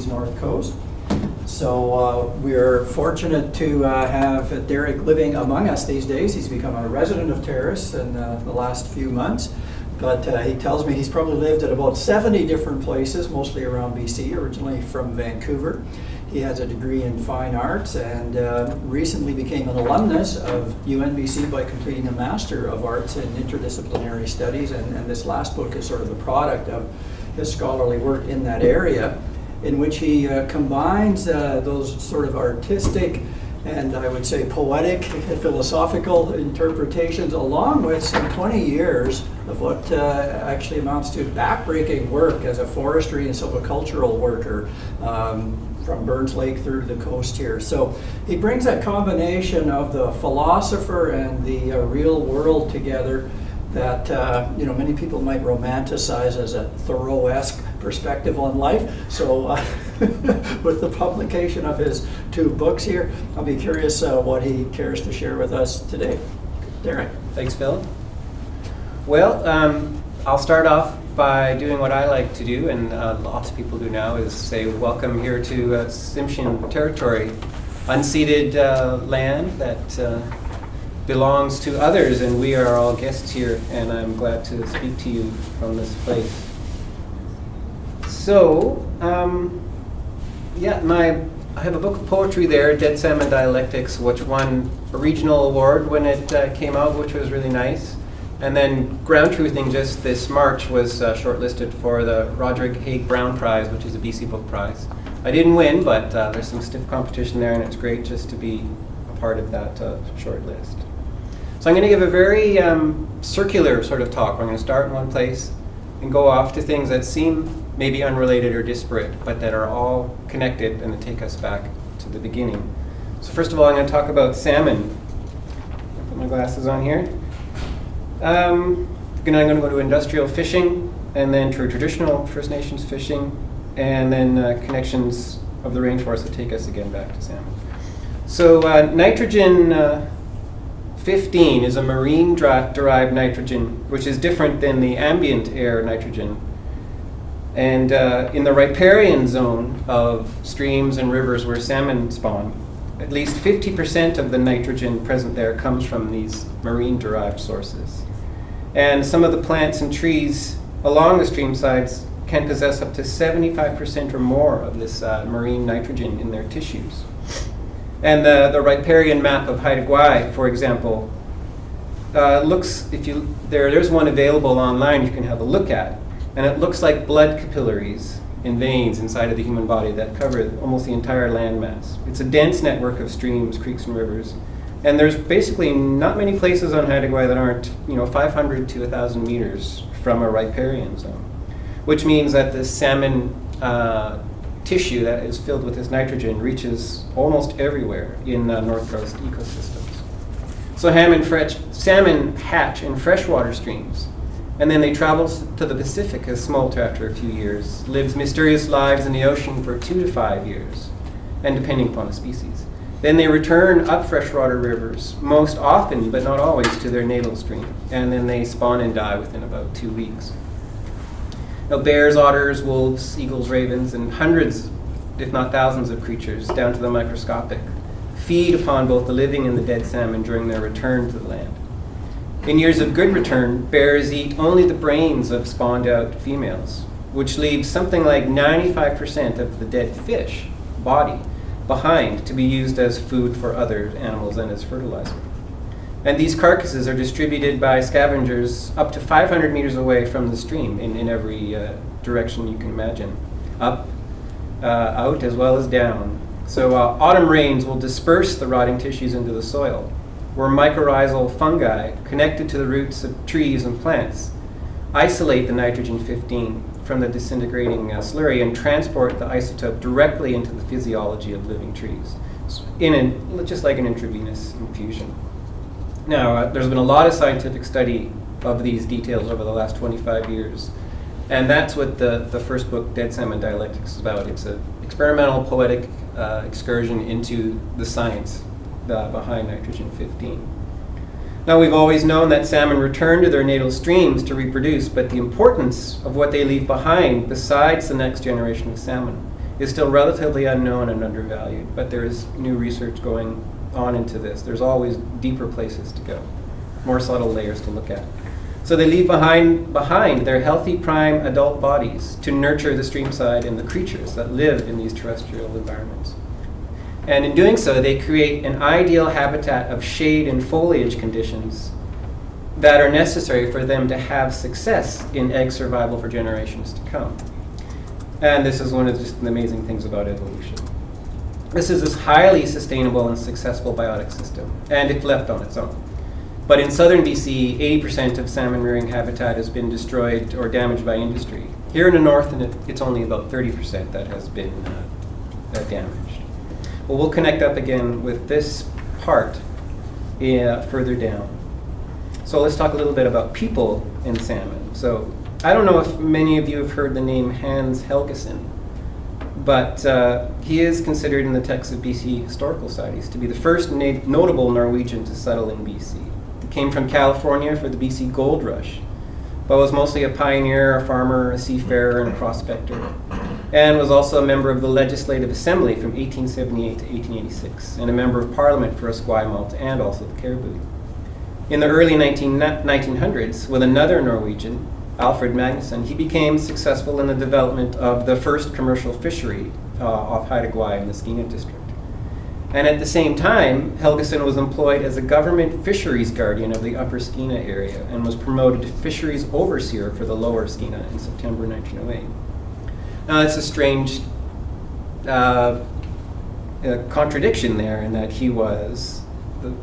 BC's North Coast. So we're fortunate to have Derrick living among us these days. He's become a resident of Terrace in the last few months. But he tells me he's probably lived at about 70 different places, mostly around BC, originally from Vancouver. He has a degree in fine arts and recently became an alumnus of UNBC by completing a Master of Arts in Interdisciplinary Studies. And this last book is sort of the product of his scholarly work in that area, in which he combines those sort of artistic and I would say poetic, philosophical interpretations, along with some 20 years of what actually amounts to backbreaking work as a forestry and silvicultural worker from Burns Lake through to the coast here. So he brings that combination of the philosopher and the real world together that many people might romanticize as a Thoreau-esque perspective on life. So with the publication of his 2 books here, I'll be curious what he cares to share with us today. Derrick. Thanks, Phil. Well, I'll start off by doing what I like to do, and lots of people do now, is say welcome here to Sentient territory, unceded land that belongs to others, and we are all guests here, and I'm glad to speak to you from this place. So, I have a book of poetry there, Dead Salmon Dialectics, which won a regional award when it came out, which was really nice. And then Ground Truthing just this March was shortlisted for the Roderick Haig Brown Prize, which is a BC Book Prize. I didn't win, but there's some stiff competition there, and it's great just to be a part of that short list. So I'm going to give a very circular sort of talk. I'm going to start in one place and go off to things that seem maybe unrelated or disparate, but that are all connected and that take us back to the beginning. So first of all, I'm going to talk about salmon. Put my glasses on here. I'm going to go to industrial fishing, and then to traditional First Nations fishing, and then connections of the rainforest that take us again back to salmon. So nitrogen 15 is a marine-derived nitrogen, which is different than the ambient air nitrogen. And in the riparian zone of streams and rivers where salmon spawn, at least 50% of the nitrogen present there comes from these marine-derived sources. And some of the plants and trees along the stream sides can possess up to 75% or more of this marine nitrogen in their tissues. And the riparian map of Haida Gwaii, for example, looks, there's one available online you can have a look at, and it looks like blood capillaries in veins inside of the human body that cover almost the entire landmass. It's a dense network of streams, creeks, and rivers. And there's basically not many places on Haida Gwaii that aren't 500 to 1,000 meters from a riparian zone, which means that the salmon tissue that is filled with this nitrogen reaches almost everywhere in North Coast ecosystems. So salmon hatch in freshwater streams, and then they travel to the Pacific as smolt after a few years, lives mysterious lives in the ocean for 2 to 5 years, and depending upon the species. Then they return up freshwater rivers, most often, but not always, to their natal stream, and then they spawn and die within about 2 weeks. Now, bears, otters, wolves, eagles, ravens, and hundreds, if not thousands of creatures, down to the microscopic, feed upon both the living and the dead salmon during their return to the land. In years of good return, bears eat only the brains of spawned out females, which leaves something like 95% of the dead fish body behind to be used as food for other animals and as fertilizer. And these carcasses are distributed by scavengers up to 500 meters away from the stream in every direction you can imagine, up, out, as well as down. So autumn rains will disperse the rotting tissues into the soil, where mycorrhizal fungi connected to the roots of trees and plants isolate the nitrogen 15 from the disintegrating slurry and transport the isotope directly into the physiology of living trees, just like an intravenous infusion. Now, there's been a lot of scientific study of these details over the last 25 years, and that's what the first book, Dead Salmon Dialectics, is about. It's an experimental poetic excursion into the science behind nitrogen 15. Now, we've always known that salmon return to their natal streams to reproduce, but the importance of what they leave behind, besides the next generation of salmon, is still relatively unknown and undervalued, but there is new research going on into this. There's always deeper places to go, more subtle layers to look at. So they leave behind their healthy prime adult bodies to nurture the streamside and the creatures that live in these terrestrial environments. And in doing so, they create an ideal habitat of shade and foliage conditions that are necessary for them to have success in egg survival for generations to come. And this is one of just the amazing things about evolution. This is this highly sustainable and successful biotic system, and if left on its own. But in southern BC, 80% of salmon rearing habitat has been destroyed or damaged by industry. Here in the north, it's only about 30% that has been damaged. Well, we'll connect up again with this part further down. So let's talk a little bit about people in salmon. So I don't know if many of you have heard the name Hans Helgeson, but he is considered in the texts of BC historical societies to be the first notable Norwegian to settle in BC. He came from California for the BC Gold Rush, but was mostly a pioneer, a farmer, a seafarer, and a prospector, and was also a member of the Legislative Assembly from 1878 to 1886, and a member of Parliament for Esquimalt and also the Caribou. In the early 1900s, with another Norwegian, Alfred Magnusson, he became successful in the development of the first commercial fishery off Haida Gwaii in the Skeena district. And at the same time, Helgeson was employed as a government fisheries guardian of the Upper Skeena area and was promoted to fisheries overseer for the Lower Skeena in September 1908. Now, it's a strange contradiction there in that he was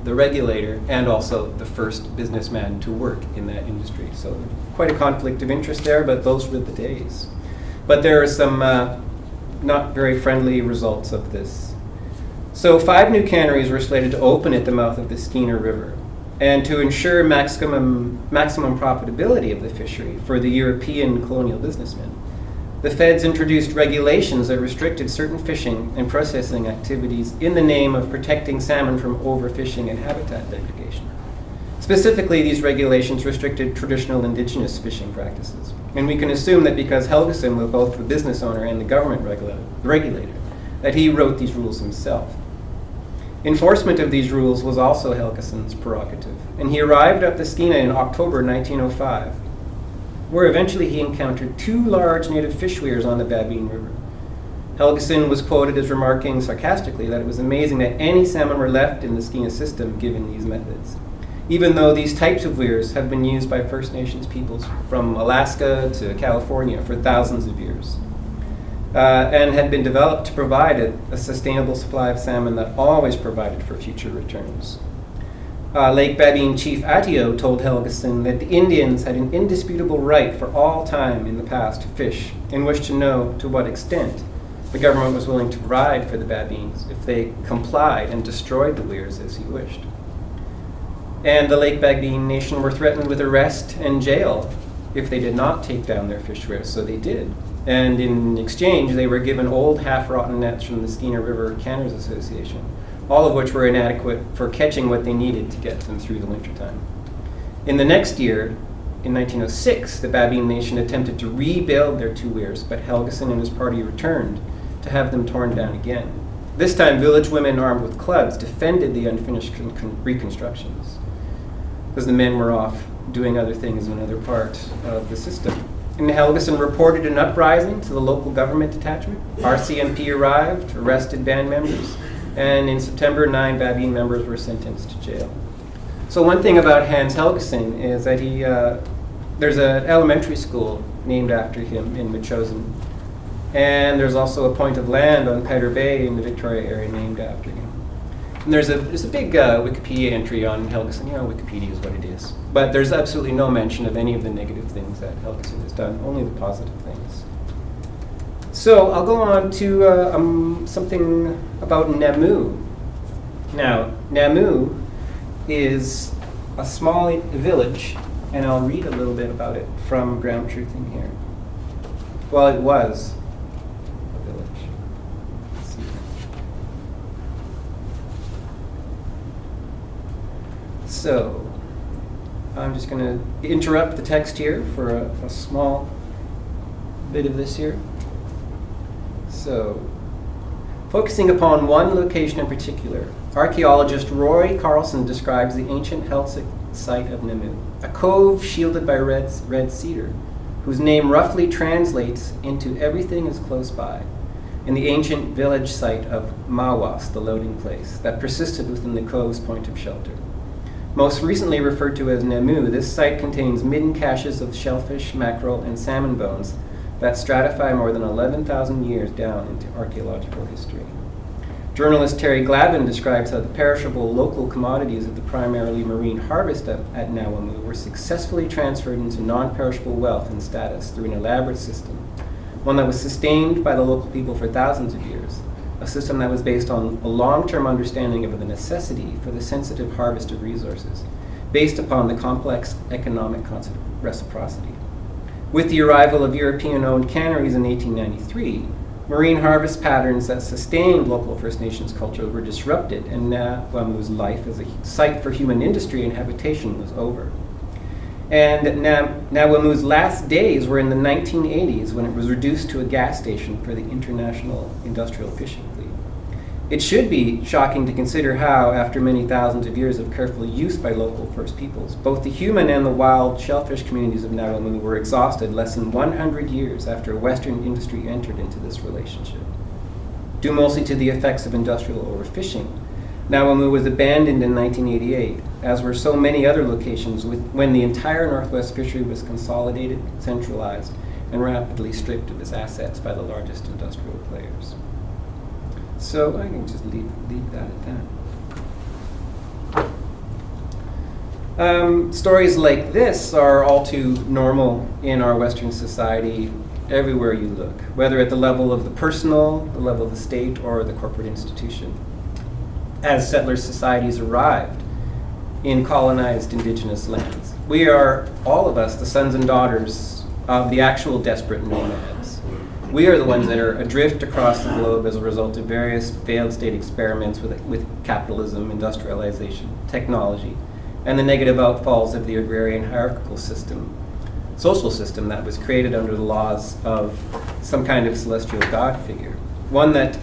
the regulator and also the first businessman to work in that industry. So quite a conflict of interest there, but those were the days. But there are some not very friendly results of this. So 5 new canneries were slated to open at the mouth of the Skeena River. And to ensure maximum profitability of the fishery for the European colonial businessmen, the feds introduced regulations that restricted certain fishing and processing activities in the name of protecting salmon from overfishing and habitat degradation. Specifically, these regulations restricted traditional Indigenous fishing practices. And we can assume that because Helgeson was both the business owner and the government regulator, that he wrote these rules himself. Enforcement of these rules was also Helgeson's prerogative, and he arrived at the Skeena in October 1905, where eventually he encountered 2 large native fish weirs on the Babine River. Helgeson was quoted as remarking sarcastically that it was amazing that any salmon were left in the Skeena system given these methods, even though these types of weirs have been used by First Nations peoples from Alaska to California for thousands of years, and had been developed to provide a sustainable supply of salmon that always provided for future returns. Lake Babine Chief Atio told Helgeson that the Indians had an indisputable right for all time in the past to fish and wished to know to what extent the government was willing to provide for the Babines if they complied and destroyed the weirs as he wished. And the Lake Babine Nation were threatened with arrest and jail if they did not take down their fish weirs, so they did. And in exchange, they were given old half-rotten nets from the Skeena River Canners Association, all of which were inadequate for catching what they needed to get them through the wintertime. In the next year, in 1906, the Babine Nation attempted to rebuild their 2 weirs, but Helgeson and his party returned to have them torn down again. This time, village women armed with clubs defended the unfinished reconstructions, because the men were off doing other things in another part of the system. And Helgeson reported an uprising to the local government detachment. RCMP arrived, arrested band members, and in September, 9 Babine members were sentenced to jail. So one thing about Hans Helgeson is that there's an elementary school named after him in Metchosin, and there's also a point of land on Powder Bay in the Victoria area named after him. And there's a big Wikipedia entry on Helgeson. You know, Wikipedia is what it is. But there's absolutely no mention of any of the negative things that Helgeson has done, only the positive things. So I'll go on to something about Nemu. Now, Nemu is a small village, and I'll read a little bit about it from Ground Truthing here. Well, it was a village. Let's see. So, I'm just going to interrupt the text here for a small bit of this here. So, Focusing upon one location in particular, archaeologist Roy Carlson describes the ancient Celtic site of Nemu, a cove shielded by red cedar, whose name roughly translates into everything is close by, in the ancient village site of Mawas, the loading place, that persisted within the cove's point of shelter. Most recently referred to as Nemu, this site contains midden caches of shellfish, mackerel, and salmon bones that stratify more than 11,000 years down into archaeological history. Journalist Terry Glavin describes how the perishable local commodities of the primarily marine harvest at Nemu were successfully transferred into non-perishable wealth and status through an elaborate system, one that was sustained by the local people for thousands of years, a system that was based on a long-term understanding of the necessity for the sensitive harvest of resources, based upon the complex economic concept of reciprocity. With the arrival of European-owned canneries in 1893, marine harvest patterns that sustained local First Nations culture were disrupted, and Nawamu's life as a site for human industry and habitation was over. And Nawamu's last days were in the 1980s, when it was reduced to a gas station for the international industrial fishing fleet. It should be shocking to consider how, after many thousands of years of careful use by local First Peoples, both the human and the wild shellfish communities of Nawamu were exhausted less than 100 years after Western industry entered into this relationship. Due mostly to the effects of industrial overfishing, Nawamu was abandoned in 1988, as were so many other locations when the entire Northwest fishery was consolidated, centralized, and rapidly stripped of its assets by the largest industrial players. So I can just leave that at that. Stories like this are all too normal in our Western society everywhere you look, whether at the level of the personal, the level of the state, or the corporate institution. As settler societies arrived in colonized Indigenous lands, we are, all of us, the sons and daughters of the actual desperate nomads. We are the ones that are adrift across the globe as a result of various failed state experiments with capitalism, industrialization, technology, and the negative outfalls of the agrarian hierarchical system, social system that was created under the laws of some kind of celestial God figure, one that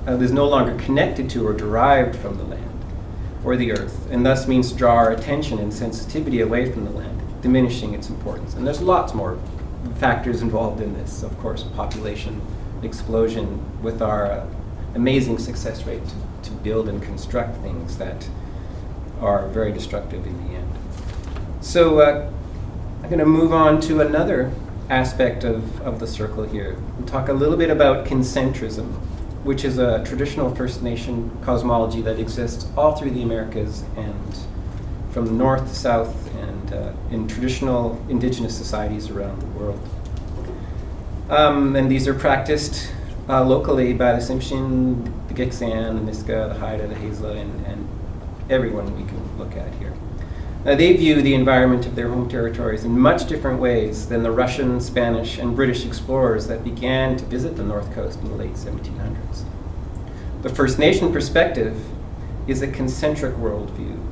is no longer connected to or derived from the land or the earth, and thus means to draw our attention and sensitivity away from the land, diminishing its importance. And there's lots more factors involved in this, of course, population explosion with our amazing success rate to build and construct things that are very destructive in the end. So I'm going to move on to another aspect of the circle here and talk a little bit about concentrism, which is a traditional First Nation cosmology that exists all through the Americas and from north to south and in traditional Indigenous societies around the world. And these are practiced locally by the Sentient, the Gitxsan, the Niska, the Haida, the Haisla, and everyone we can look at here. They view the environment of their home territories in much different ways than the Russian, Spanish, and British explorers that began to visit the North Coast in the late 1700s. The First Nation perspective is a concentric worldview,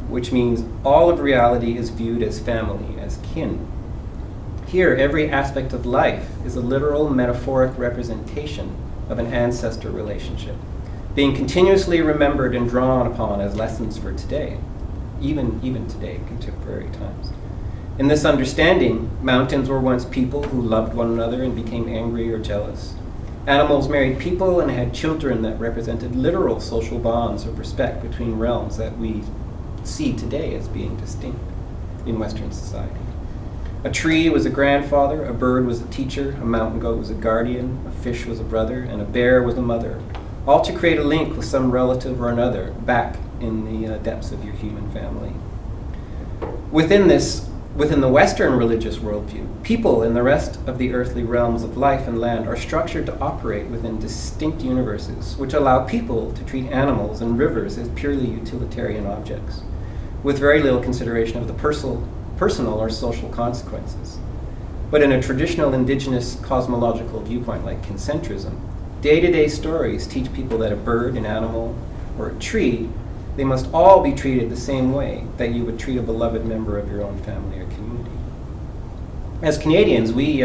which means all of reality is viewed as family, as kin. Here, every aspect of life is a literal, metaphoric representation of an ancestor relationship, being continuously remembered and drawn upon as lessons for today, even today, contemporary times. In this understanding, mountains were once people who loved one another and became angry or jealous. Animals married people and had children that represented literal social bonds of respect between realms that we see today as being distinct in Western society. A tree was a grandfather, a bird was a teacher, a mountain goat was a guardian, a fish was a brother, and a bear was a mother, all to create a link with some relative or another back in the depths of your human family. Within the Western religious worldview, people in the rest of the earthly realms of life and land are structured to operate within distinct universes, which allow people to treat animals and rivers as purely utilitarian objects, with very little consideration of the personal or social consequences. But in a traditional Indigenous cosmological viewpoint like concentrism, day-to-day stories teach people that a bird, an animal, or a tree, they must all be treated the same way that you would treat a beloved member of your own family or community. As Canadians, we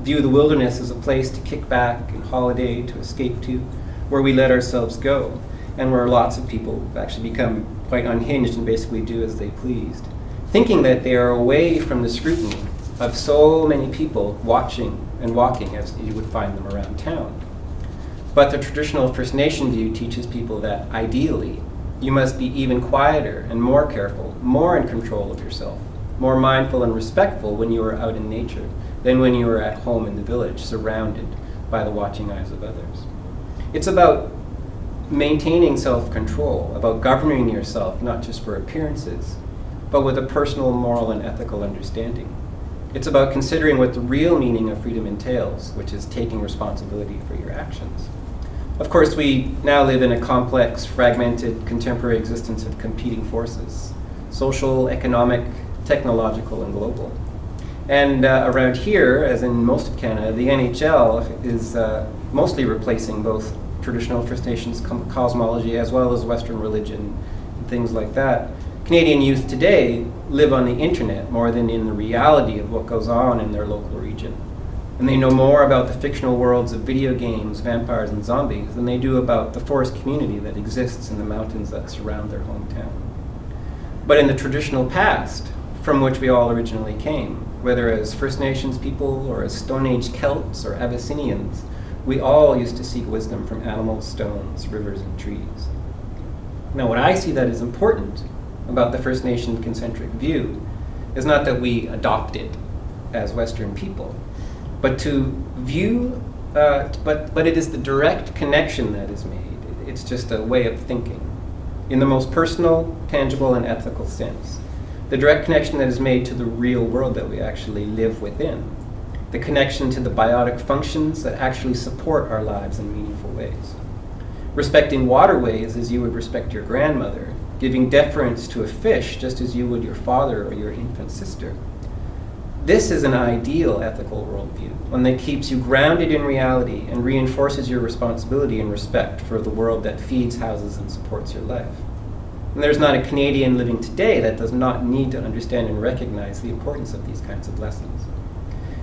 view the wilderness as a place to kick back and holiday, to escape to, where we let ourselves go, and where lots of people actually become quite unhinged and basically do as they pleased, thinking that they are away from the scrutiny of so many people watching and walking as you would find them around town. But the traditional First Nation view teaches people that ideally, you must be even quieter and more careful, more in control of yourself, more mindful and respectful when you are out in nature than when you are at home in the village, surrounded by the watching eyes of others. It's about maintaining self-control, about governing yourself not just for appearances, but with a personal, moral, and ethical understanding. It's about considering what the real meaning of freedom entails, which is taking responsibility for your actions. Of course, we now live in a complex, fragmented, contemporary existence of competing forces, social, economic, technological, and global. And around here, as in most of Canada, the NHL is mostly replacing both traditional First Nations cosmology as well as Western religion and things like that. Canadian youth today live on the internet more than in the reality of what goes on in their local region. And they know more about the fictional worlds of video games, vampires, and zombies than they do about the forest community that exists in the mountains that surround their hometown. But in the traditional past, from which we all originally came, whether as First Nations people or as Stone Age Celts or Abyssinians, we all used to seek wisdom from animals, stones, rivers, and trees. Now, what I see that is important about the First Nation concentric view is not that we adopt it as Western people, but to view, but it is the direct connection that is made. It's just a way of thinking in the most personal, tangible, and ethical sense. The direct connection that is made to the real world that we actually live within. The connection to the biotic functions that actually support our lives in meaningful ways. Respecting waterways as you would respect your grandmother, giving deference to a fish just as you would your father or your infant sister. This is an ideal ethical worldview, one that keeps you grounded in reality and reinforces your responsibility and respect for the world that feeds, houses, and supports your life. And there's not a Canadian living today that does not need to understand and recognize the importance of these kinds of lessons.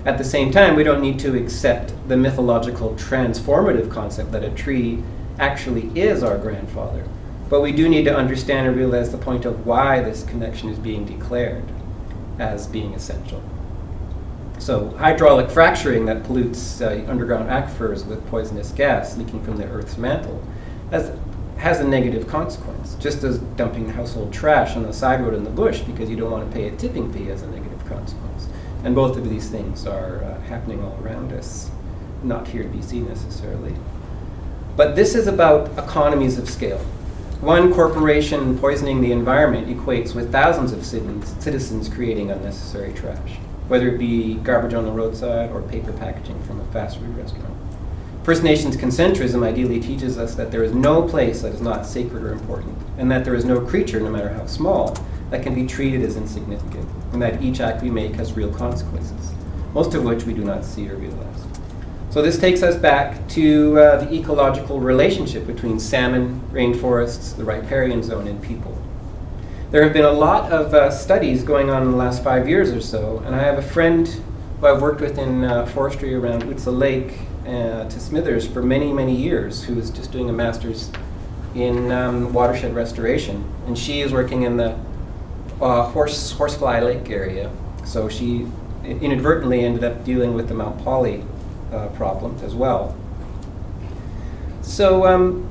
At the same time, we don't need to accept the mythological transformative concept that a tree actually is our grandfather, but we do need to understand and realize the point of why this connection is being declared as being essential. So hydraulic fracturing that pollutes underground aquifers with poisonous gas leaking from the Earth's mantle has a negative consequence, just as dumping household trash on the side road in the bush because you don't want to pay a tipping fee has a negative consequence. And both of these things are happening all around us, not here in BC necessarily. But this is about economies of scale. One corporation poisoning the environment equates with thousands of citizens creating unnecessary trash, whether it be garbage on the roadside or paper packaging from a fast food restaurant. First Nations concentrism ideally teaches us that there is no place that is not sacred or important, and that there is no creature, no matter how small, that can be treated as insignificant, and that each act we make has real consequences, most of which we do not see or realize. So this takes us back to the ecological relationship between salmon, rainforests, the riparian zone, and people. There have been a lot of studies going on in the last 5 years or so, and I have a friend who I've worked with in forestry around Utsa Lake to Smithers for many, many years, who is just doing a master's in watershed restoration. And she is working in the Horsefly Lake area. So she inadvertently ended up dealing with the Mount Poly problem as well. So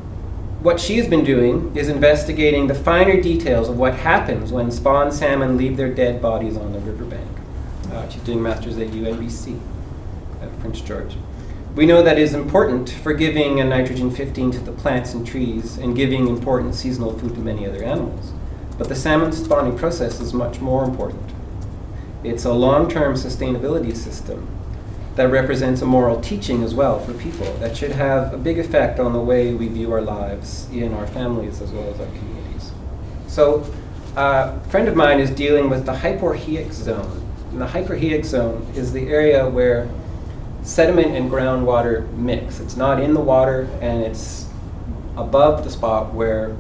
what she's been doing is investigating the finer details of what happens when spawn salmon leave their dead bodies on the riverbank. She's doing masters at UNBC at Prince George. We know that it is important for giving a nitrogen-15 to the plants and trees and giving important seasonal food to many other animals. But the salmon spawning process is much more important. It's a long-term sustainability system that represents a moral teaching as well for people that should have a big effect on the way we view our lives in our families as well as our communities. So a friend of mine is dealing with the hyporheic zone. And the hyporheic zone is the area where sediment and groundwater mix. It's not in the water, and it's above the spot where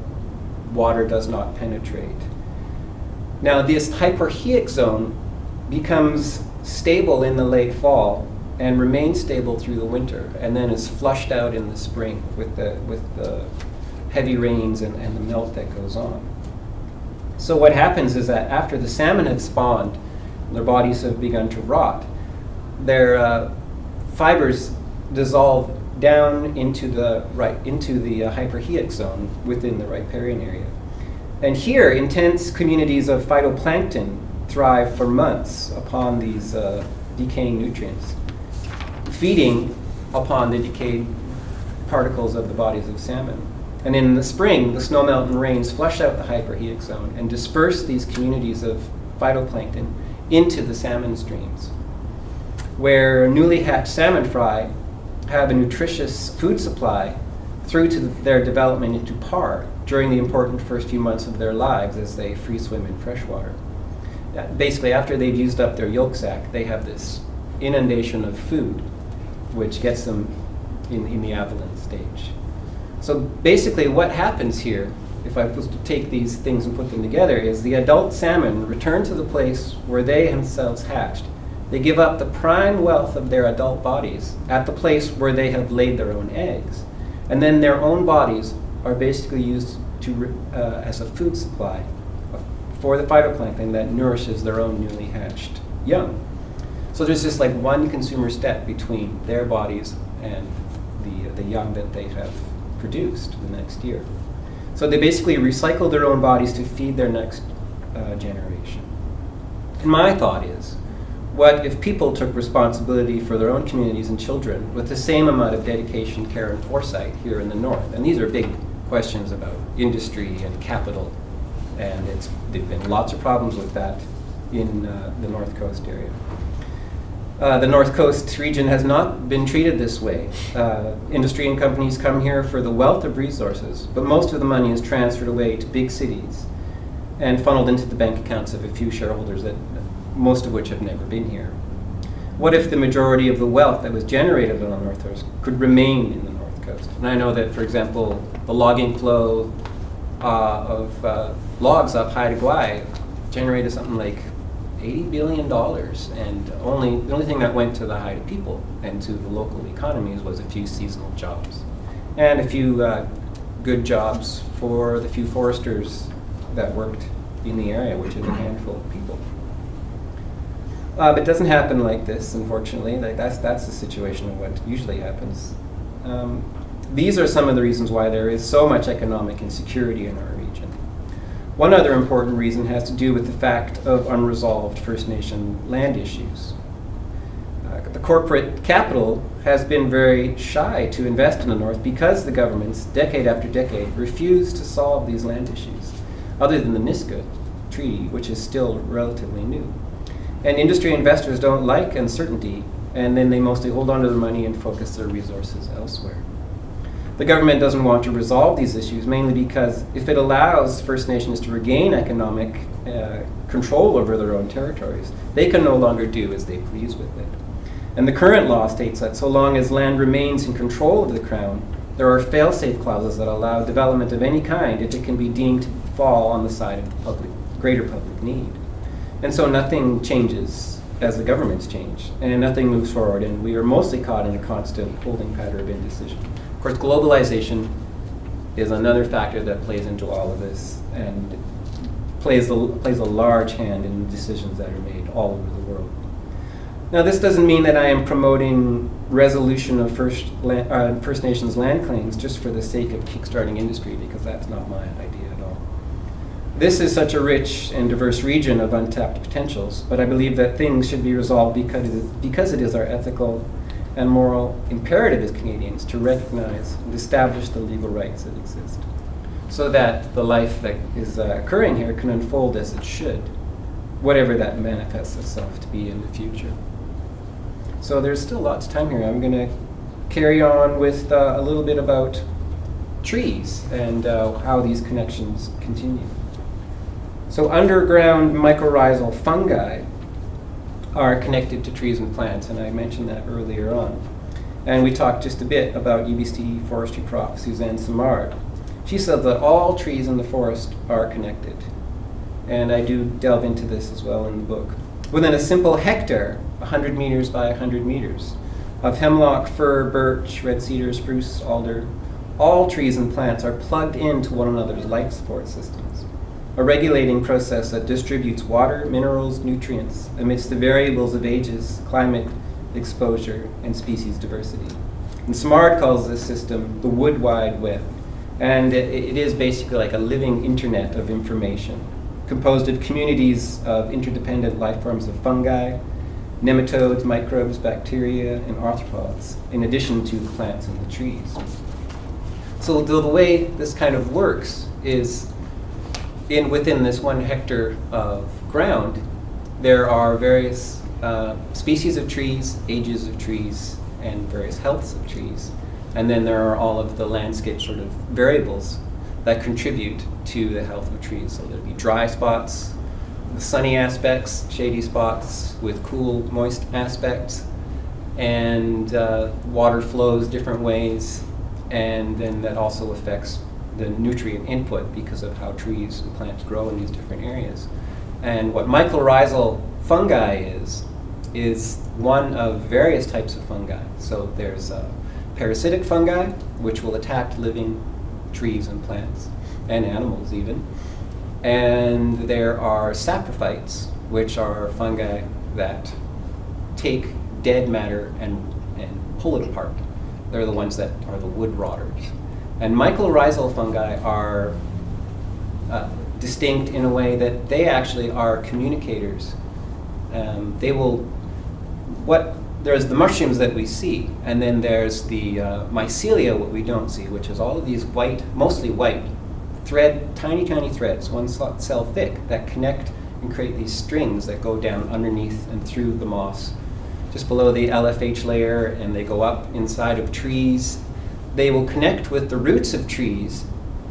water does not penetrate. Now, this hyporheic zone becomes stable in the late fall and remains stable through the winter, and then is flushed out in the spring with the heavy rains and the melt that goes on. So what happens is that after the salmon have spawned, their bodies have begun to rot, their fibers dissolve down into the hyperheic zone within the riparian area. And here, intense communities of phytoplankton thrive for months upon these decaying nutrients, feeding upon the decayed particles of the bodies of salmon. And in the spring, the snowmelt and rains flush out the hyperheic zone and disperse these communities of phytoplankton into the salmon streams, where newly hatched salmon fry have a nutritious food supply through to their development into parr during the important first few months of their lives as they free swim in freshwater. Basically, after they've used up their yolk sac, they have this inundation of food, which gets them in the avalon stage. So basically what happens here, if I was to take these things and put them together, is the adult salmon return to the place where they themselves hatched. They give up the prime wealth of their adult bodies at the place where they have laid their own eggs. And then their own bodies are basically used as a food supply for the phytoplankton that nourishes their own newly hatched young. So there's just like one consumer step between their bodies and the young that they have produced the next year. So they basically recycle their own bodies to feed their next generation. And my thought is, what if people took responsibility for their own communities and children with the same amount of dedication, care, and foresight here in the North? And these are big questions about industry and capital, and there've been lots of problems with that in the North Coast area. The North Coast region has not been treated this way. Industry and companies come here for the wealth of resources, but most of the money is transferred away to big cities and funneled into the bank accounts of a few shareholders, that most of which have never been here. What if the majority of the wealth that was generated on the North Coast could remain in the North Coast? And I know that, for example, the logging flow of logs up Haida Gwaii generated something like $80 billion, and the only thing that went to the Haida people and to the local economies was a few seasonal jobs and a few good jobs for the few foresters that worked in the area, which is a handful of people. But it doesn't happen like this, unfortunately. That's the situation of what usually happens. These are some of the reasons why there is so much economic insecurity in our region. One other important reason has to do with the fact of unresolved First Nation land issues. The corporate capital has been very shy to invest in the North because the governments, decade after decade, refused to solve these land issues, other than the Niska Treaty, which is still relatively new. And industry investors don't like uncertainty, and then they mostly hold on to their money and focus their resources elsewhere. The government doesn't want to resolve these issues, mainly because if it allows First Nations to regain economic control over their own territories, they can no longer do as they please with it. And the current law states that so long as land remains in control of the Crown, there are fail-safe clauses that allow development of any kind if it can be deemed to fall on the side of greater public need. And so nothing changes as the governments change, and nothing moves forward, and we are mostly caught in a constant holding pattern of indecision. Of course, globalization is another factor that plays into all of this and plays a large hand in the decisions that are made all over the world. Now, this doesn't mean that I am promoting resolution of First Nations land claims just for the sake of kickstarting industry, because that's not my idea at all. This is such a rich and diverse region of untapped potentials, but I believe that things should be resolved because it is our ethical and moral imperative as Canadians to recognize and establish the legal rights that exist, so that the life that is occurring here can unfold as it should, whatever that manifests itself to be in the future. So there's still lots of time here. I'm going to carry on with a little bit about trees and how these connections continue. So underground mycorrhizal fungi are connected to trees and plants, and I mentioned that earlier on. And we talked just a bit about UBC forestry prof Suzanne Simard. She said that all trees in the forest are connected, and I do delve into this as well in the book. Within a simple hectare, 100 meters by 100 meters, of hemlock, fir, birch, red cedar, spruce, alder. All trees and plants are plugged into one another's life support systems, a regulating process that distributes water, minerals, nutrients amidst the variables of ages, climate, exposure, and species diversity. And Smart calls this system the Wood Wide Web, and it is basically like a living internet of information, composed of communities of interdependent life forms of fungi, nematodes, microbes, bacteria, and arthropods, in addition to the plants and the trees. So the way this kind of works is within this 1 hectare of ground, there are various species of trees, ages of trees, and various healths of trees. And then there are all of the landscape sort of variables that contribute to the health of trees. So there'd be dry spots, the sunny aspects, shady spots with cool, moist aspects, and water flows different ways, and then that also affects the nutrient input because of how trees and plants grow in these different areas. And what mycorrhizal fungi is one of various types of fungi. So there's parasitic fungi, which will attack living trees and plants, and animals even. And there are saprophytes, which are fungi that take dead matter and pull it apart. They're the ones that are the wood rotters. And mycorrhizal fungi are distinct in a way that they actually are communicators. There's the mushrooms that we see, and then there's the mycelia, what we don't see, which is all of these white, mostly white, tiny threads, 1 cell thick, that connect and create these strings that go down underneath and through the moss, just below the LFH layer, and they go up inside of trees. They will connect with the roots of trees,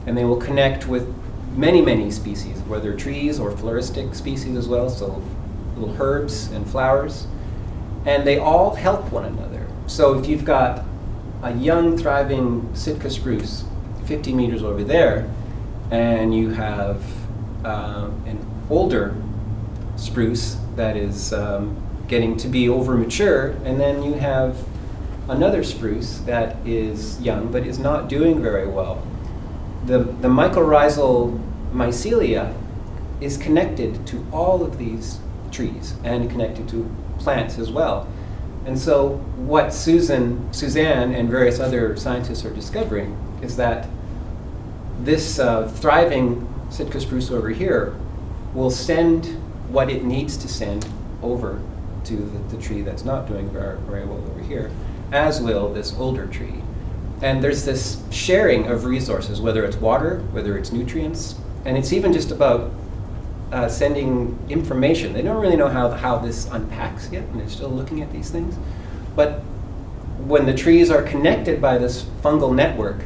and they will connect with many species, whether trees or floristic species as well, so little herbs and flowers. And they all help one another. So if you've got a young, thriving Sitka spruce 50 meters over there, and you have an older spruce that is getting to be over mature, and then you have another spruce that is young but is not doing very well. The mycorrhizal mycelia is connected to all of these trees and connected to plants as well. And so what Suzanne and various other scientists are discovering is that this thriving Sitka spruce over here will send what it needs to send over to the tree that's not doing very well over here, as will this older tree. And there's this sharing of resources, whether it's water, whether it's nutrients, and it's even just about sending information. They don't really know how this unpacks yet, and they're still looking at these things. But when the trees are connected by this fungal network,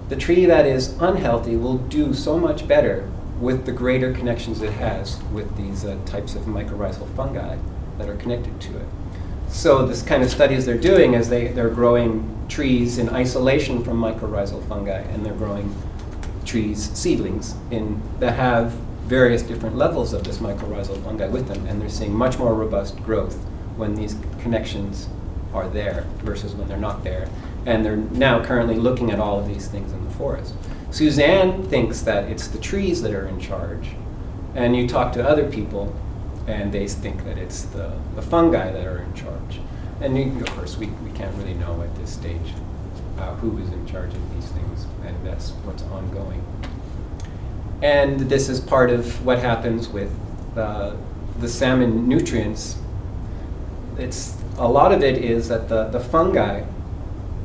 the tree that is unhealthy will do so much better with the greater connections it has with these types of mycorrhizal fungi that are connected to it. So this kind of studies they're doing is they're growing trees in isolation from mycorrhizal fungi, and they're growing trees, seedlings, that have various different levels of this mycorrhizal fungi with them, and they're seeing much more robust growth when these connections are there versus when they're not there. And they're now currently looking at all of these things in the forest. Suzanne thinks that it's the trees that are in charge, and you talk to other people, and they think that it's the fungi that are in charge. And of course, we can't really know at this stage who is in charge of these things, and that's what's ongoing. And this is part of what happens with the salmon nutrients. A lot of it is that the fungi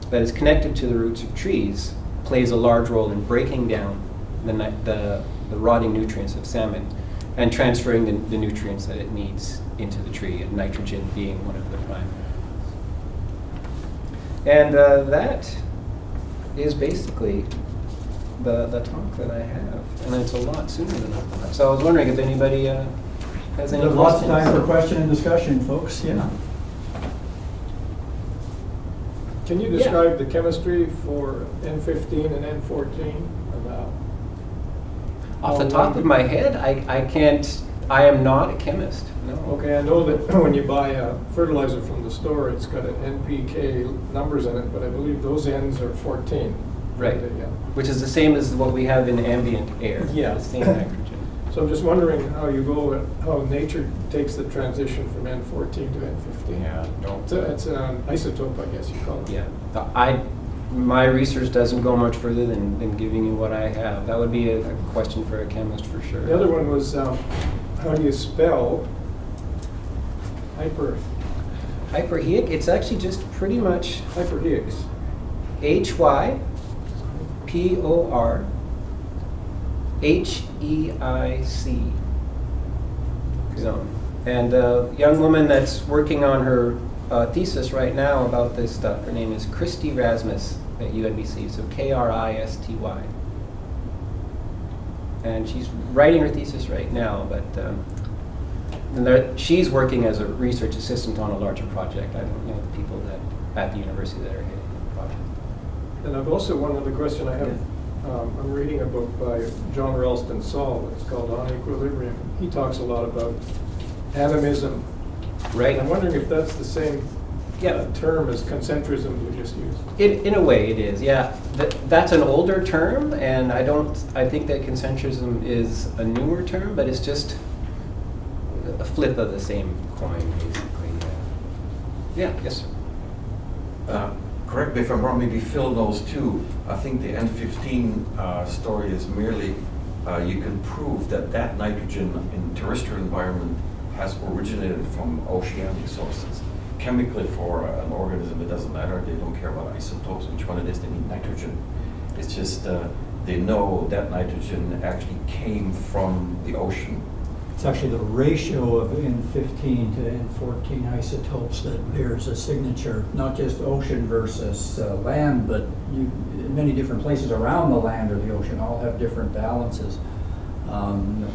that is connected to the roots of trees plays a large role in breaking down the rotting nutrients of salmon and transferring the nutrients that it needs into the tree, and nitrogen being one of the prime. And that is basically the talk that I have, and it's a lot sooner than I thought. So I was wondering if anybody has any questions. Lots of time for question and discussion, folks. Yeah. Can you describe the chemistry for N15 and N14? Off the top of my head, I can't I am not a chemist, no. Okay, I know that when you buy a fertilizer from the store, it's got an NPK numbers in it, but I believe those N's are 14. Right. Yeah. Which is the same as what we have in ambient air. Yeah. The same nitrogen. So I'm just wondering how you go, how nature takes the transition from N14 to N15. Yeah, no. It's an isotope, I guess you call it. Yeah. My research doesn't go much further than giving you what I have. That would be a question for a chemist for sure. The other one was, how do you spell Hyperheic, it's actually just pretty much hyperheics? HYPORHEIC zone. And a young woman that's working on her thesis right now about this stuff, her name is Christy Rasmus at UNBC, so Kristy. And she's writing her thesis right now, but she's working as a research assistant on a larger project. I don't know the people at the university that are heading the project. And I've also, one other question I have, I'm reading a book by John Ralston Saul, it's called On Equilibrium. He talks a lot about animism. Right. I'm wondering if that's the same Yeah. term as concentrism you just used. In a way, it is. Yeah, that's an older term, and I think that concentrism is a newer term, but it's just a flip of the same coin, basically. Yeah. Yes, sir. Correct me if I'm wrong, maybe Phil knows too. I think the N15 story is merely you can prove that nitrogen in terrestrial environment has originated from oceanic sources. Chemically, for an organism, it doesn't matter. They don't care about isotopes, which one it is. They need nitrogen. It's just they know that nitrogen actually came from the ocean. It's actually the ratio of N15 to N14 isotopes that bears a signature, not just ocean versus land, but many different places around the land or the ocean all have different balances. And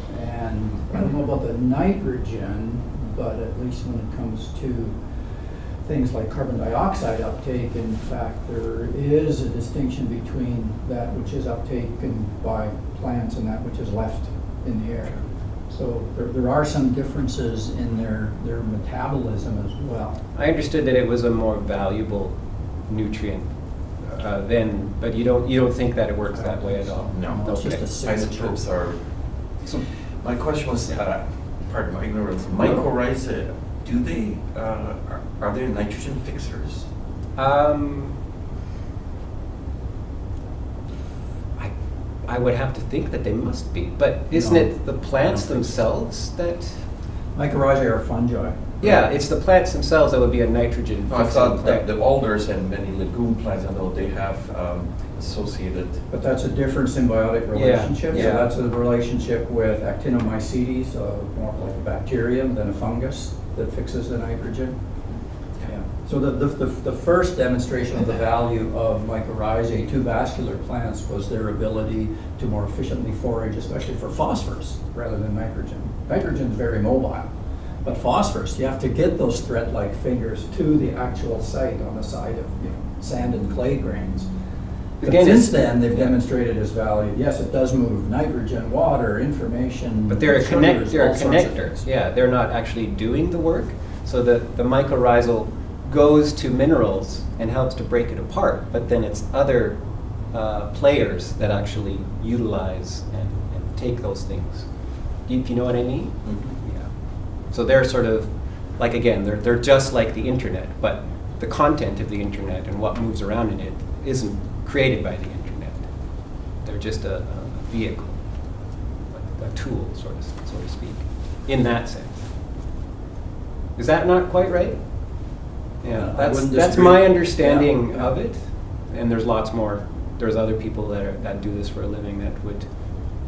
I don't know about the nitrogen, but at least when it comes to things like carbon dioxide uptake, in fact, there is a distinction between that which is uptaken by plants and that which is left in the air. So there are some differences in their metabolism as well. I understood that it was a more valuable nutrient than, but you don't think that it works that way at all? No. It's just a signature. Isotopes are. So my question was, pardon my ignorance, mycorrhizae, do they are they nitrogen fixers? I would have to think that they must be, but isn't No, it the plants I don't think so. themselves that? Mycorrhizae are fungi. Yeah, it's the plants themselves that would be a nitrogen. I fixing thought that plant. the alders and many legume plants, I know they have associated. But that's a different symbiotic Yeah, relationship. yeah. So that's a relationship with actinomycetes, more like a bacterium than a fungus that fixes the nitrogen. Yeah. So the first demonstration of the value of mycorrhizae to vascular plants was their ability to more efficiently forage, especially for phosphorus rather than nitrogen. Nitrogen is very mobile, but phosphorus, you have to get those thread-like fingers to the actual site on the side of sand and clay grains. But Again, since it's- then, they've demonstrated its value. Yes, it does move nitrogen, water, information. But they're sugars, all sorts of connectors. things. Yeah, they're not actually doing the work. So the mycorrhizal goes to minerals and helps to break it apart, but then it's other players that actually utilize and take those things. Do you know what I mean? Mhm. Yeah. So they're sort of like, again, they're just like the internet, but the content of the internet and what moves around in it isn't created by the internet. They're just a vehicle, like a tool, so to speak, in that sense. Is that not quite right? Yeah, I wouldn't that's disagree. my understanding Yeah. of it. And there's lots more. There's other people that do this for a living that would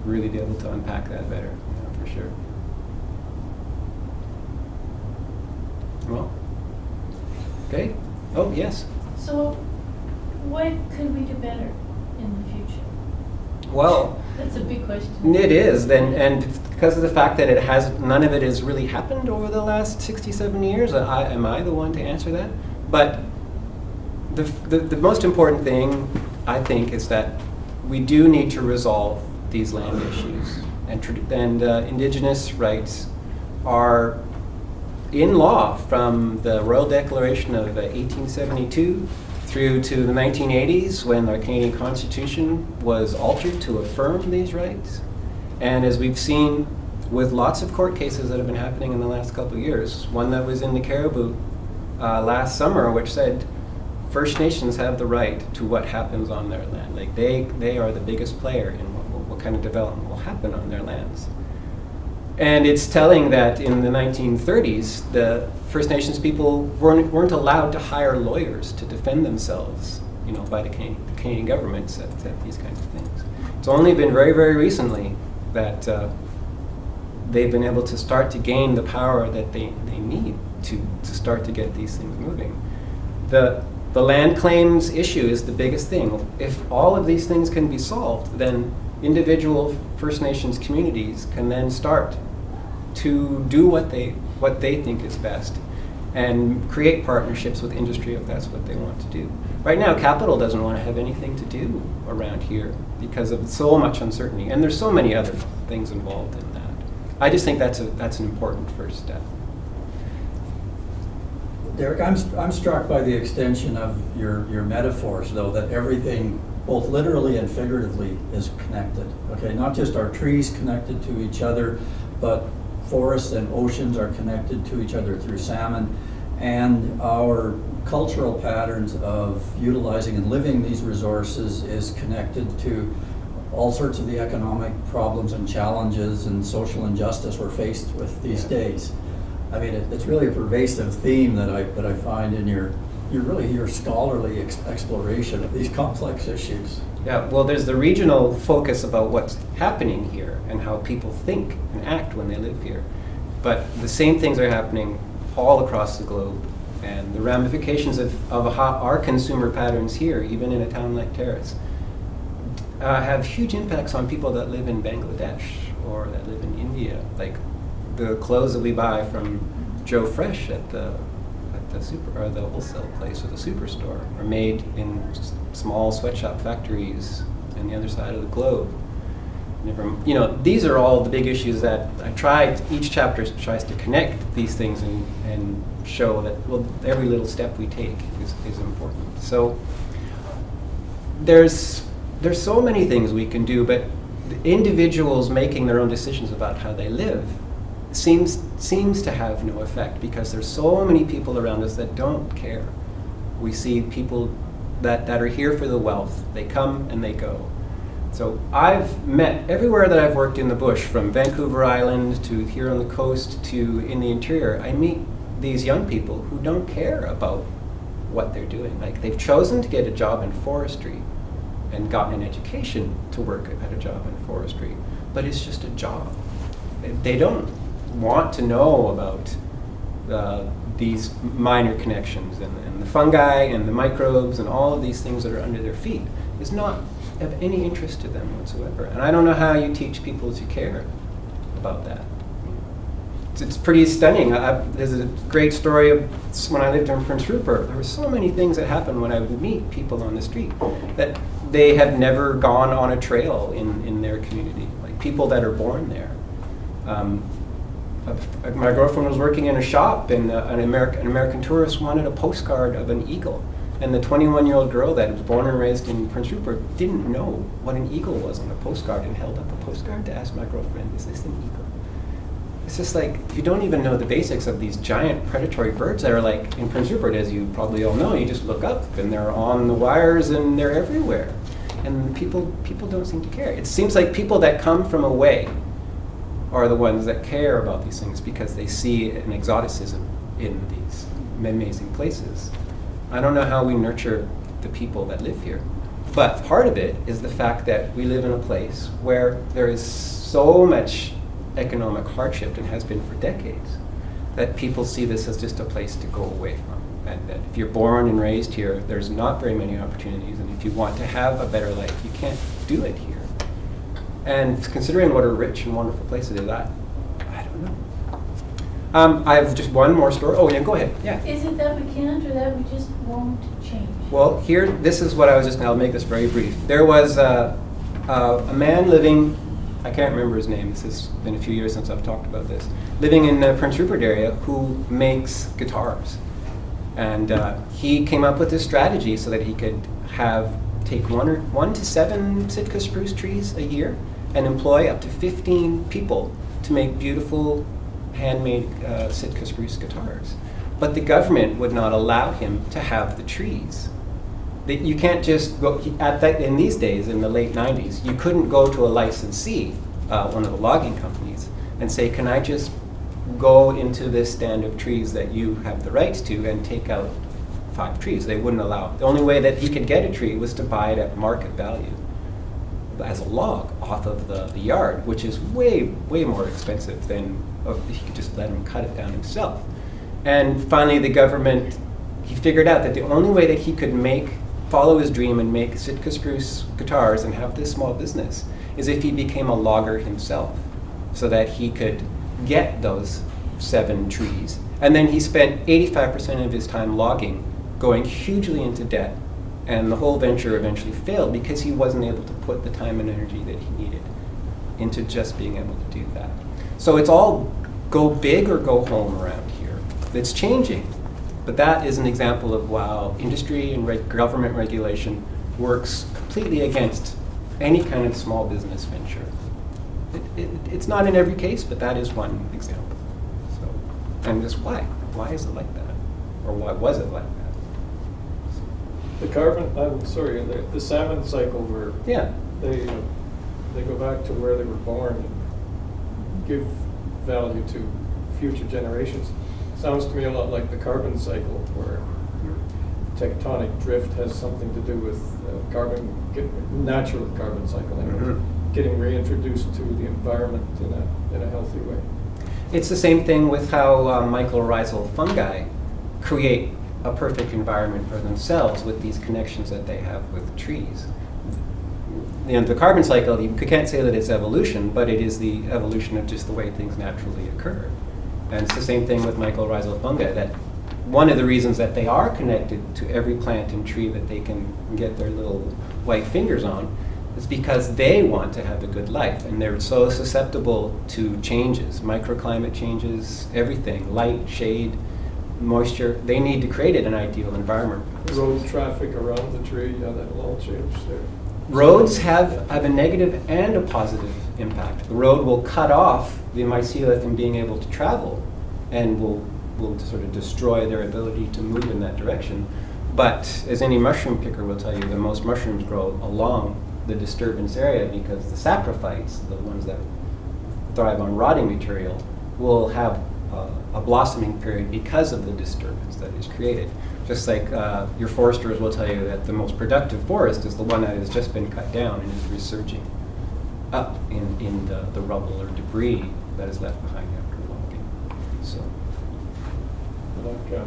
really be able to unpack that better, for sure. Well, okay. Oh, yes. So, what could we do better in the future? Well, That's a big question. it is, and because of the fact that none of it has really happened over the last 67 years, am I the one to answer that? But the most important thing, I think, is that we do need to resolve these land issues. And Indigenous rights are in law from the Royal Declaration of 1872 through to the 1980s, when our Canadian Constitution was altered to affirm these rights. And as we've seen with lots of court cases that have been happening in the last couple of years, one that was in the Caribou last summer, which said First Nations have the right to what happens on their land. Like they are the biggest player in what kind of development will happen on their lands. And it's telling that in the 1930s, the First Nations people weren't allowed to hire lawyers to defend themselves, by the Canadian government at these kinds of things. It's only been very, very recently that they've been able to start to gain the power that they need to start to get these things moving. The land claims issue is the biggest thing. If all of these things can be solved, then individual First Nations communities can then start to do what they think is best and create partnerships with industry if that's what they want to do. Right now, capital doesn't want to have anything to do around here because of so much uncertainty, and there's so many other things involved in that. I just think that's an important first step. Derrick, I'm struck by the extension of your metaphors, though, that everything, both literally and figuratively, is connected. Okay, not just our trees connected to each other, but forests and oceans are connected to each other through salmon, and our cultural patterns of utilizing and living these resources is connected to all sorts of the economic problems and challenges and social injustice we're faced with these days. I mean, it's really a pervasive theme that I find in your scholarly exploration of these complex issues. Yeah, well, there's the regional focus about what's happening here and how people think and act when they live here. But the same things are happening all across the globe. And the ramifications of how our consumer patterns here, even in a town like Terrace, have huge impacts on people that live in Bangladesh or that live in India. Like the clothes that we buy from Joe Fresh at the wholesale place or the superstore are made in small sweatshop factories on the other side of the globe. These are all the big issues that each chapter tries to connect these things and show that, well, every little step we take is important. So there's so many things we can do, but the individuals making their own decisions about how they live seems to have no effect because there's so many people around us that don't care. We see people that are here for the wealth. They come and they go. So I've met everywhere that I've worked in the bush, from Vancouver Island to here on the coast to in the interior. I meet these young people who don't care about what they're doing. Like, they've chosen to get a job in forestry and gotten an education to work at a job in forestry, but it's just a job. They don't want to know about these minor connections and the fungi and the microbes and all of these things that are under their feet. It's not of any interest to them whatsoever. And I don't know how you teach people to care about that. It's pretty stunning. There's a great story of when I lived in Prince Rupert. There were so many things that happened when I would meet people on the street that they had never gone on a trail in their community, like people that are born there. My girlfriend was working in a shop, and an American tourist wanted a postcard of an eagle. And the 21-year-old girl that was born and raised in Prince Rupert didn't know what an eagle was on a postcard and held up a postcard to ask my girlfriend, is this an eagle? It's just like, if you don't even know the basics of these giant predatory birds that are like in Prince Rupert, as you probably all know, you just look up and they're on the wires and they're everywhere. And people don't seem to care. It seems like people that come from away are the ones that care about these things because they see an exoticism in these amazing places. I don't know how we nurture the people that live here, but part of it is the fact that we live in a place where there is so much economic hardship, and has been for decades, that people see this as just a place to go away from. And that if you're born and raised here, there's not very many opportunities, and if you want to have a better life, you can't do it here. And considering what a rich and wonderful place it is, I don't know. I have just one more story. Oh, yeah, go ahead. Yeah. Is it that we can't, or that we just won't change? Well, this is what I'll make this very brief. There was a man living I can't remember his name, this has been a few years since I've talked about this, living in the Prince Rupert area who makes guitars. And he came up with this strategy so that he could take 1 to 7 Sitka spruce trees a year and employ up to 15 people to make beautiful handmade Sitka spruce guitars. But the government would not allow him to have the trees. You can't just go, in these days, in the late 90s, you couldn't go to a licensee, one of the logging companies, and say, can I just go into this stand of trees that you have the rights to and take out 5 trees? They wouldn't allow it. The only way that he could get a tree was to buy it at market value as a log off of the yard, which is way, way more expensive than he could just let him cut it down himself. And finally, the government, he figured out that the only way that he could follow his dream and make Sitka spruce guitars and have this small business is if he became a logger himself, so that he could get those 7 trees. And then he spent 85% of his time logging, going hugely into debt, and the whole venture eventually failed because he wasn't able to put the time and energy that he needed into just being able to do that. So it's all go big or go home around here. It's changing. But that is an example of how industry and government regulation works completely against any kind of small business venture. It's not in every case, but that is one example. So, and just why? Why is it like that? Or why was it like that? The salmon cycle where Yeah. they go back to where they were born and give value to future generations. Sounds to me a lot like the carbon cycle, where tectonic drift has something to do with natural carbon cycle, getting reintroduced to the environment in a healthy way. It's the same thing with how mycorrhizal fungi create a perfect environment for themselves with these connections that they have with trees. The carbon cycle, you can't say that it's evolution, but it is the evolution of just the way things naturally occur. And it's the same thing with mycorrhizal fungi, that one of the reasons that they are connected to every plant and tree that they can get their little white fingers on is because they want to have a good life, and they're so susceptible to changes, microclimate changes, everything, light, shade, moisture. They need to create an ideal environment. Road traffic around the tree, that'll all change there. Roads have a negative and a positive impact. The road will cut off the mycelia from being able to travel and will sort of destroy their ability to move in that direction. But as any mushroom picker will tell you, the most mushrooms grow along the disturbance area because the saprophytes, the ones that thrive on rotting material, will have a blossoming period because of the disturbance that is created. Just like your foresters will tell you that the most productive forest is the one that has just been cut down and is resurging up in the rubble or debris that is left behind after logging. So, Like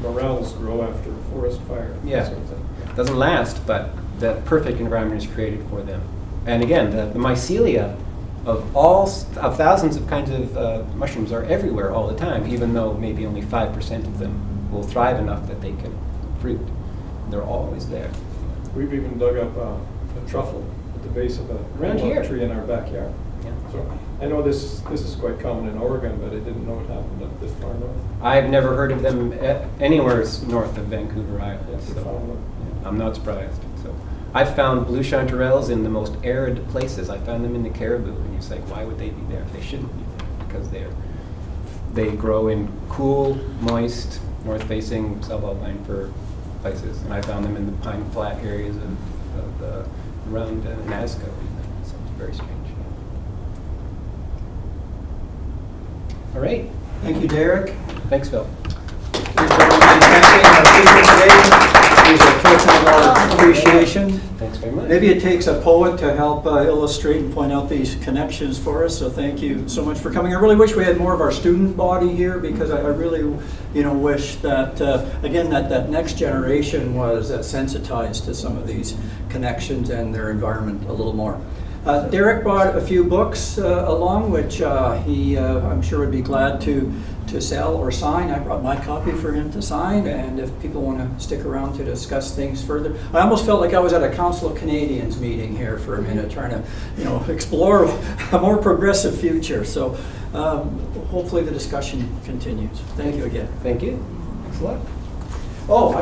morels grow after a forest fire. yeah, Sort of thing. doesn't last, but the perfect environment is created for them. And again, the mycelia of thousands of kinds of mushrooms are everywhere all the time, even though maybe only 5% of them will thrive enough that they can fruit. They're always there. We've even dug up a truffle at the base of a Around here. tree in our backyard. Yeah. So I know this is quite common in Oregon, but I didn't know it happened up this far north. I've never heard of them anywhere north of Vancouver Island. That's the So found one. yeah, I'm not surprised. So I've found blue chanterelles in the most arid places. I found them in the Caribou, and it's like, why would they be there? They shouldn't be there because they grow in cool, moist, north-facing subalpine fir places, and I found them in the pine flat areas around Nazca. So it's very strange. All right. Thank you, Derrick. Thanks, Phil. Please join me in thanking our speaker today. Here's a token of our appreciation. Thanks very much. Maybe it takes a poet to help illustrate and point out these connections for us, so thank you so much for coming. I really wish we had more of our student body here, because I really wish that, again, that next generation was sensitized to some of these connections and their environment a little more. Derrick brought a few books along, which he, I'm sure, would be glad to sell or sign. I brought my copy for him to sign, and if people want to stick around to discuss things further. I almost felt like I was at a Council of Canadians meeting here for a minute, trying to, explore a more progressive future. So hopefully the discussion continues. Thank you again. Thank you. Thanks a lot. Oh,